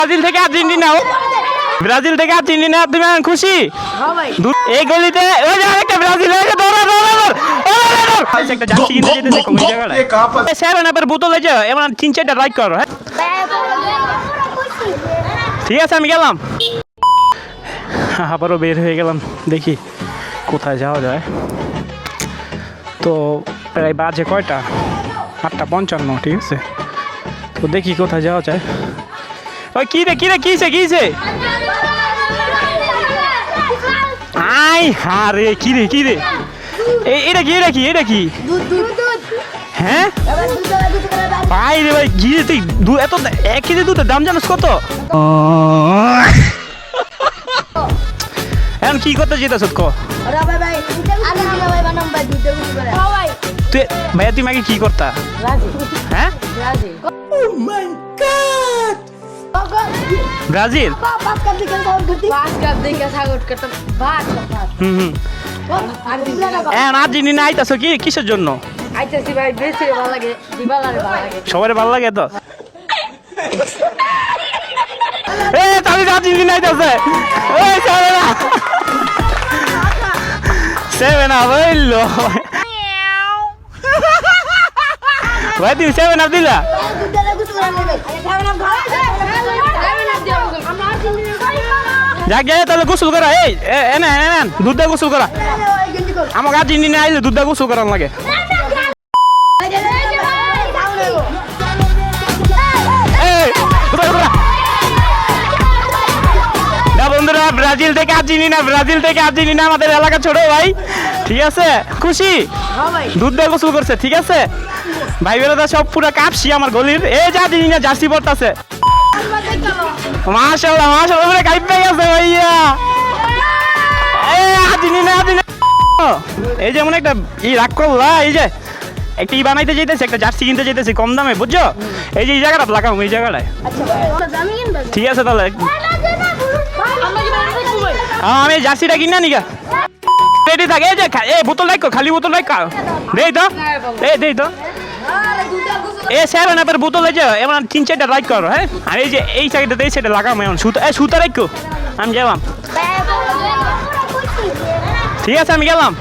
Brazil থেকে Argentina Brazil থেকে Argentina তুমি খুশি এই গলিতে ওই যে আরেকটা ব্রাজিল একটা জার্সি কিনতে যেতেছে কোন জায়গায় সেভেন আপের বোতল আছে এমন 3-4টা রাইড করো হ্যাঁ ঠিক আছে আমি গেলাম আবারও বের হয়ে গেলাম দেখি কোথায় যাওয়া যায় তো প্রায় বাজে কয়টা 8:55 ঠিক আছে তো দেখি কোথায় যাওয়া যায় ওই কি রে কিছে আই হারে কি রে এটা কি হ্যাঁ ভাই রে ভাই গিয়ে তুই এত 1 কেজি দুধের দাম জানিস কত এখন কি করতে যেতেছ ক তুই ভাইয়া তুই মাকে কি করতা হ্যাঁ ব্রাজিল আর্জেন্টিনা আইতাছো কি কিসের জন্য সবার ভালো লাগে তো আর্জেন্টিনা আইতাছে সেভেন আপ হইলো ভাই তুমি 7 আপ দিলা যাক যাই তাহলে গোসল করা এই এনে দুধ দিয়ে গোসল করা আমাকে আর্জেন্টিনা আইলে দুধ দিয়ে গোসল করার লাগে বন্ধুরা ব্রাজিল থেকে আর্জেন্টিনা আমাদের এলাকা ছোট ভাই ঠিক আছে খুশি দুধ দিয়ে গোসল করছে ঠিক আছে ভাই বেরোদা সব পুরো কাঁপছি আমার গলির এই যে আর্জেন্টিনা জার্সি পরতাছে মাশাআল্লাহ পুরো কাঁপ পেয়ে গেছে ভাইয়া আর্জেন্টিনা এই যেমন একটা রাগ করলা এই যে একটা বানাইতে যেতেছে একটা জার্সি কিনতে যেতেছি কম দামে বুঝছো এই যে এই জায়গাটা লাগাম এই জায়গাটায় ঠিক আছে তাহলে আমি জার্সিটা কিনা নিকা রেডি থাকে এই যে এই বোতল রাখো খালি বোতল রাখো দেই তো এই 7 আপের বোতল আছে এমন 3-4টা রাইড করো হ্যাঁ আর এই যে এই সাইডে সেটা লাগাম এমন সুতা রাখো আমি গেলাম ঠিক আছে আমি গেলাম